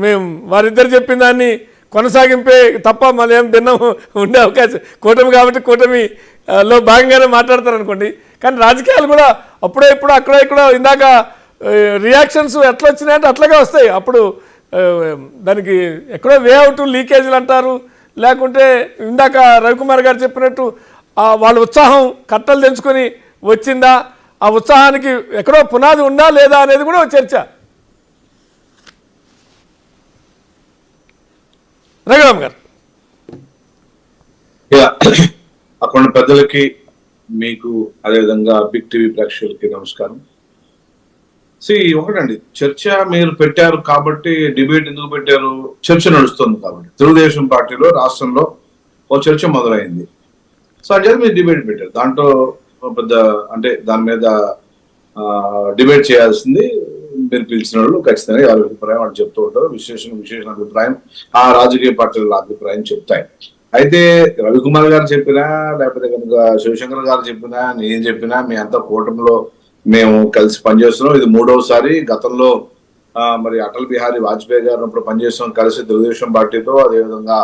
మేము వారిద్దరు చెప్పిన దాన్ని కొనసాగింపే తప్ప మళ్ళీ ఏం భిన్నం ఉండే అవకాశం కూటమి కాబట్టి కూటమిలో భాగంగానే మాట్లాడతారు అనుకోండి. కానీ రాజకీయాలు కూడా అప్పుడో ఇప్పుడు అక్కడో ఇక్కడ ఇందాక రియాక్షన్స్ ఎట్లా వచ్చినాయంటే అట్లాగే వస్తాయి. అప్పుడు దానికి ఎక్కడో వే అవుట్ లీకేజీలు అంటారు, లేకుంటే ఇందాక రవికుమార్ గారు చెప్పినట్టు వాళ్ళ ఉత్సాహం కట్టలు తెంచుకొని వచ్చిందా, ఆ ఉత్సాహానికి ఎక్కడో పునాది ఉందా లేదా అనేది కూడా చర్చ. రఘురామ్ గారు. అక్కడ పెద్దలకి, మీకు అదేవిధంగా బిగ్ టీవీ ప్రేక్షకులకి నమస్కారం. ఒకటండి, చర్చ మీరు పెట్టారు కాబట్టి, డిబేట్ ఎందుకు పెట్టారు? చర్చ నడుస్తుంది కాబట్టి. తెలుగుదేశం పార్టీలో రాష్ట్రంలో ఓ చర్చ మొదలైంది. అంటే మీరు డిబేట్ పెట్టారు. దాంట్లో పెద్ద అంటే దాని మీద డిబేట్ చేయాల్సింది మీరు పిలిచిన వాళ్ళు ఖచ్చితంగా ఎవరి అభిప్రాయం వాళ్ళు చెప్తూ ఉంటారు. విశేషణ అభిప్రాయం ఆ రాజకీయ పార్టీల అభిప్రాయం చెప్తాయి. అయితే రవికుమార్ గారు చెప్పినా, లేకపోతే కనుక శివశంకర్ గారు చెప్పినా, నేను చెప్పినా, మీ అంతా కూటమిలో మేము కలిసి పనిచేస్తున్నాం. ఇది 3వసారి. గతంలో మరి అటల్ బిహారీ వాజ్పేయి గారు అప్పుడు పనిచేస్తాం కలిసి తెలుగుదేశం పార్టీతో, అదేవిధంగా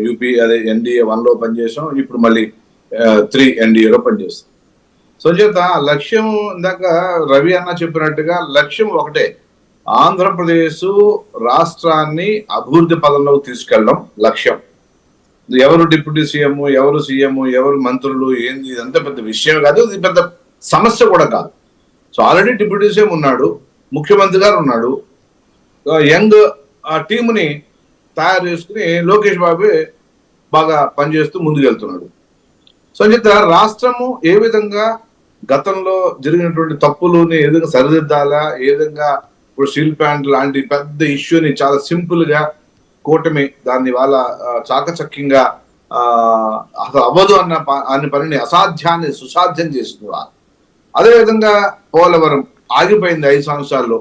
యూపీ అదే NDA 1లో పనిచేసాం. ఇప్పుడు మళ్ళీ 3 NDAలో పనిచేస్తాం. చేత లక్ష్యం ఇందాక రవి అన్న చెప్పినట్టుగా లక్ష్యం ఒకటే, ఆంధ్రప్రదేశ్ రాష్ట్రాన్ని అభివృద్ధి పదంలోకి తీసుకెళ్ళడం లక్ష్యం. ఎవరు డిప్యూటీ సీఎం, ఎవరు సీఎం, ఎవరు మంత్రులు, ఏంది ఇదంతా పెద్ద విషయం కాదు, ఇది పెద్ద సమస్య కూడా కాదు. ఆల్రెడీ డిప్యూటీ సీఎం ఉన్నాడు, ముఖ్యమంత్రి గారు ఉన్నాడు, యంగ్ టీముని తయారు చేసుకుని లోకేష్ బాబు బాగా పనిచేస్తూ ముందుకెళ్తున్నాడు. చేత రాష్ట్రము ఏ విధంగా గతంలో జరిగినటువంటి తప్పులని ఏ విధంగా సరిదిద్దాలా, ఏ విధంగా ఇప్పుడు స్టీల్ ప్లాంట్ లాంటి పెద్ద ఇష్యూని చాలా సింపుల్ గా కూటమి దాన్ని వాళ్ళ చాకచక్యంగా అసలు అవ్వదు అన్న పనిని అసాధ్యాన్ని సుసాధ్యం చేసింది వాళ్ళు. అదేవిధంగా పోలవరం ఆగిపోయింది 5 సంవత్సరాల్లో.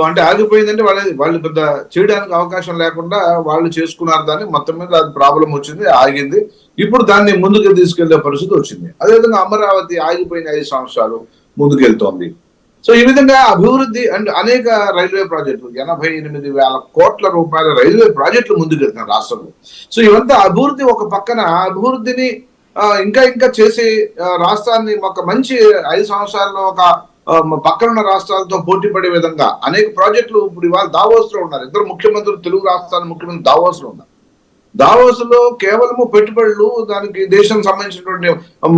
అంటే ఆగిపోయిందంటే వాళ్ళు పెద్ద చేయడానికి అవకాశం లేకుండా వాళ్ళు చేసుకున్నారు. దాన్ని మొత్తం మీద అది ప్రాబ్లం వచ్చింది, ఆగింది. ఇప్పుడు దాన్ని ముందుకు తీసుకెళ్లే పరిస్థితి వచ్చింది. అదేవిధంగా అమరావతి ఆగిపోయిన 5 సంవత్సరాలు ముందుకెళ్తోంది. ఈ విధంగా అభివృద్ధి అండ్ అనేక రైల్వే ప్రాజెక్టులు 88,000 కోట్ల రూపాయల రైల్వే ప్రాజెక్టులు ముందుకెళ్తున్నారు రాష్ట్రంలో. ఇవంతా అభివృద్ధి ఒక పక్కన, అభివృద్ధిని ఇంకా చేసి రాష్ట్రాన్ని ఒక మంచి 5 సంవత్సరాల్లో ఒక పక్కనున్న రాష్ట్రాలతో పోటీ పడే విధంగా అనేక ప్రాజెక్టులు ఇప్పుడు ఇవాళ దావోస్ లో ఉన్నారు. 2 ముఖ్యమంత్రులు, తెలుగు రాష్ట్రాల ముఖ్యమంత్రి దావోస్ లో ఉన్నారు. దావోస్ లో కేవలము పెట్టుబడులు, దానికి దేశానికి సంబంధించినటువంటి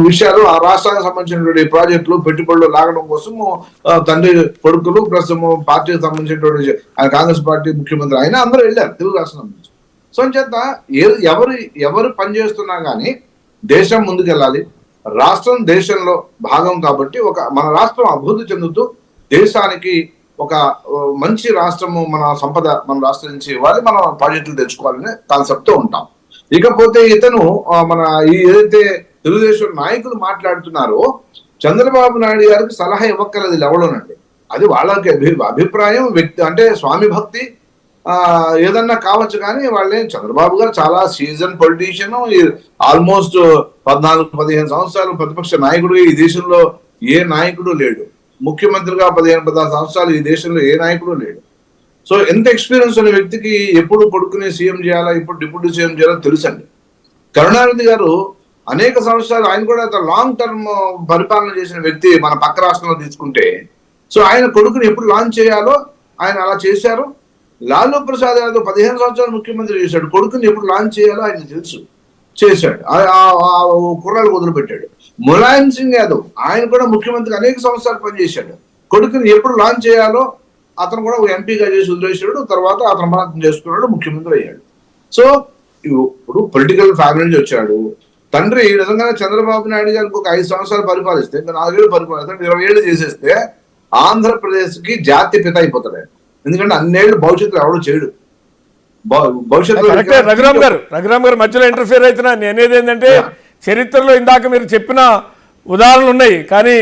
విషయాలు, ఆ రాష్ట్రానికి సంబంధించినటువంటి ప్రాజెక్టులు, పెట్టుబడులు లాగడం కోసం తండ్రి కొడుకులు ప్లస్ పార్టీకి సంబంధించినటువంటి కాంగ్రెస్ పార్టీ ముఖ్యమంత్రి అయినా అందరూ వెళ్ళారు తెలుగు రాష్ట్రం నుంచి. చేత ఎవరు పనిచేస్తున్నా కానీ దేశం ముందుకెళ్ళాలి. రాష్ట్రం దేశంలో భాగం కాబట్టి మన రాష్ట్రం అభివృద్ధి చెందుతూ దేశానికి ఒక మంచి రాష్ట్రము, మన సంపద మన రాష్ట్రం నుంచి ఇవ్వాలి, మనం ప్రాజెక్టులు తెచ్చుకోవాలనే కాన్సెప్ట్ తో ఉంటాం. ఇకపోతే ఇతను ఏదైతే తెలుగుదేశం నాయకులు మాట్లాడుతున్నారో, చంద్రబాబు నాయుడు గారికి సలహా ఇవ్వక్కర్లేదు ఎవడోనండి. అది వాళ్ళకి అభిప్రాయం, వ్యక్తి అంటే స్వామి భక్తి ఏదన్నా కావచ్చు. కానీ వాళ్ళే చంద్రబాబు గారు చాలా సీజన్ పొలిటీషియన్, ఆల్మోస్ట్ 14-15 సంవత్సరాలు ప్రతిపక్ష నాయకుడు. ఈ దేశంలో ఏ నాయకుడు లేడు. ముఖ్యమంత్రిగా 15-16 సంవత్సరాలు ఈ దేశంలో ఏ నాయకుడు లేడు. ఎంత ఎక్స్పీరియన్స్ ఉన్న వ్యక్తికి ఎప్పుడు కొడుకుని సీఎం చేయాలా, ఇప్పుడు డిప్యూటీ సీఎం చేయాలో తెలుసండి. కరుణానిధి గారు అనేక సంవత్సరాలు, ఆయన కూడా లాంగ్ టర్మ్ పరిపాలన చేసిన వ్యక్తి. మన పక్క రాష్ట్రంలో తీసుకుంటే ఆయన కొడుకుని ఎప్పుడు లాంచ్ చేయాలో ఆయన అలా చేశారు. లాలూ ప్రసాద్ యాదవ్ 15 సంవత్సరాలు ముఖ్యమంత్రి చేశాడు, కొడుకుని ఎప్పుడు లాంచ్ చేయాలో ఆయన తెలుసు, చేశాడు. కుర్రాలు వదిలిపెట్టాడు. ములాయం సింగ్ యాదవ్ ఆయన కూడా ముఖ్యమంత్రి అనేక సంవత్సరాలు పనిచేశాడు, కొడుకుని ఎప్పుడు లాంచ్ చేయాలో అతను కూడా ఎంపీగా చేసి వదిలేశాడు. తర్వాత అతను మనం చేసుకున్నాడు, ముఖ్యమంత్రి అయ్యాడు. ఇప్పుడు పొలిటికల్ ఫ్యామిలీ నుంచి వచ్చాడు. తండ్రి నిజంగానే చంద్రబాబు నాయుడు గారికి ఒక 5 సంవత్సరాలు పరిపాలిస్తే, ఇంకా 4 ఏళ్ళు పరిపాలిస్తే, 20 ఏళ్ళు చేసేస్తే ఆంధ్రప్రదేశ్ కి జాతి పిత అయిపోతాడు. ఎందుకంటే అన్నేళ్ళు భవిష్యత్తులో ఎవడు చేయడు. రఘురామ్ గారు మధ్యలో ఇంటర్ఫియర్ అవుతున్నా. నేనేది ఏంటంటే, చరిత్రలో ఇందాక మీరు చెప్పిన ఉదాహరణలు ఉన్నాయి, కానీ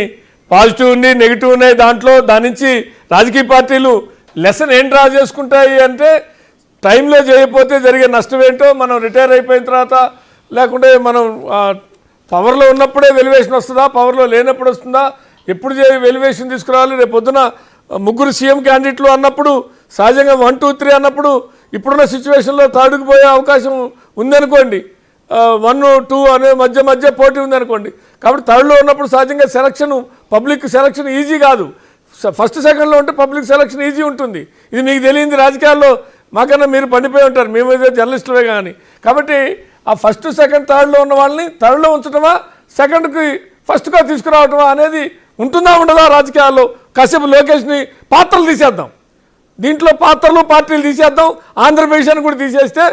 పాజిటివ్ ఉన్నాయి, నెగిటివ్ ఉన్నాయి. దాని నుంచి రాజకీయ పార్టీలు లెసన్ ఏం డ్రా చేసుకుంటాయి అంటే, టైంలో చేయకపోతే జరిగే నష్టం ఏంటో, మనం రిటైర్ అయిపోయిన తర్వాత, లేకుంటే మనం పవర్లో ఉన్నప్పుడే వెలివేషన్ వస్తుందా, పవర్లో లేనప్పుడు వస్తుందా, ఎప్పుడు వెలివేషన్ తీసుకురావాలి. రేపు పొద్దున 3 సీఎం క్యాండిడేట్లు అన్నప్పుడు సహజంగా 1, 2, 3 అన్నప్పుడు ఇప్పుడున్న సిచ్యువేషన్లో థర్డ్కి పోయే అవకాశం ఉందనుకోండి, 1, 2 అనే మధ్య పోటీ ఉందనుకోండి. కాబట్టి థర్డ్లో ఉన్నప్పుడు సహజంగా పబ్లిక్ సెలక్షన్ ఈజీ కాదు. ఫస్ట్ సెకండ్లో ఉంటే పబ్లిక్ సెలక్షన్ ఈజీ ఉంటుంది. ఇది మీకు తెలియంది, రాజకీయాల్లో మాకన్నా మీరు పండిపోయి ఉంటారు, మేమైతే జర్నలిస్టులే కానీ. కాబట్టి ఆ ఫస్ట్, సెకండ్, థర్డ్లో ఉన్న వాళ్ళని థర్డ్లో ఉంచడమా, సెకండ్కి ఫస్ట్గా తీసుకురావటమా అనేది ఉంటుందా ఉండదా రాజకీయాల్లో? కాసేపు లోకేష్ని పాత్రలు తీసేద్దాం, దీంట్లో పాత్రలు పార్టీలు తీసేద్దాం, ఆంధ్రప్రదేశ్ అని కూడా తీసేస్తే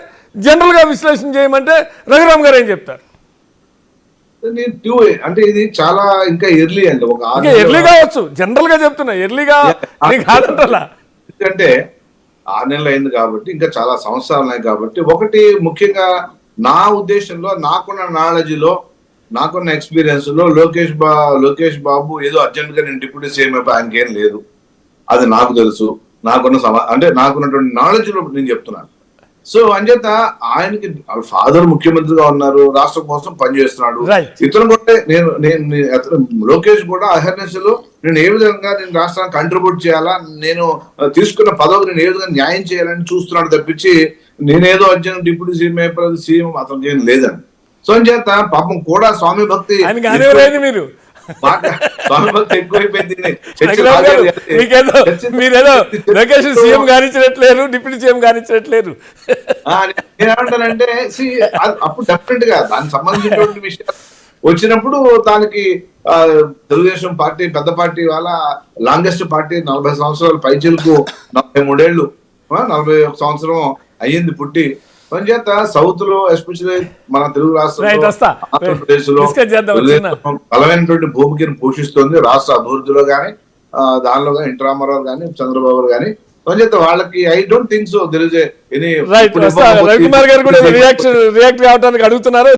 జనరల్గా విశ్లేషణ చేయమంటే రఘురామ్ గారు ఏం చెప్తారు? అంటే ఇది చాలా ఇంకా ఎర్లీ అండి, ఒక ఎర్లీ కావచ్చు, జనరల్ గా చెప్తున్నా, ఎర్లీగా కాదంటలా. ఎందుకంటే 6 నెలలు అయింది కాబట్టి ఇంకా చాలా సంవత్సరాలు ఉన్నాయి కాబట్టి, ఒకటి ముఖ్యంగా నా ఉద్దేశంలో, నాకున్న నాలెడ్జ్ లో, నాకున్న ఎక్స్పీరియన్స్ లో లోకేష్ బాబు ఏదో అర్జెంట్ గా నేను డిప్యూటీ సీఎం ఆయనకి ఏం లేదు, అది నాకు తెలుసు. అంటే నాకున్నటువంటి నాలెడ్జ్ లో నేను చెప్తున్నాను. సో అంచేత ఆయనకి ఫాదర్ ముఖ్యమంత్రిగా ఉన్నారు, రాష్ట్రం కోసం పనిచేస్తున్నాడు. ఇతను కూడా లోకేష్ కూడా అహర్నెస్ లో నేను ఏ విధంగా నేను రాష్ట్రానికి కంట్రిబ్యూట్ చేయాలా, నేను తీసుకున్న పదవికి నేను ఏ విధంగా న్యాయం చేయాలని చూస్తున్నాడు తప్పించి నేనేదో అర్జున్ డిప్యూటీ సీఎం అతనికి ఏం లేదండి. సో అంచేత పాపం కూడా స్వామి భక్తి మీరు స్వామి భక్తి ఎక్కువైపోయింది. మీరేదో లొకేషన్ సీఎం గానించినట్లేరు, డిప్యూటీ సీఎం గానించినట్లేరు. నేనేమంటానంటే అప్పుడు డెఫినెట్ గా దానికి సంబంధించినటువంటి విషయాలు వచ్చినప్పుడు దానికి తెలుగుదేశం పార్టీ పెద్ద పార్టీ వాళ్ళ లాంగెస్ట్ పార్టీ 40 సంవత్సరాలు పైచిలకు 43 ఏళ్ళు 41 సంవత్సరం అయ్యింది పుట్టి. చేత సౌత్ లో ఎస్పెషల్లీ మన తెలుగు రాష్ట్రంలో ఆంధ్రప్రదేశ్ లో బలమైనటువంటి భూమికను పోషిస్తుంది రాష్ట్ర అభివృద్ధిలో గానీ, దానిలో కానీ ఎన్టీ రామారావు కానీ చంద్రబాబు గానీ. చేత వాళ్ళకి I don't think so there is any. Ravikumar గారు కూడా రియాక్ట్ కావడానికి అడుగుతున్నారు.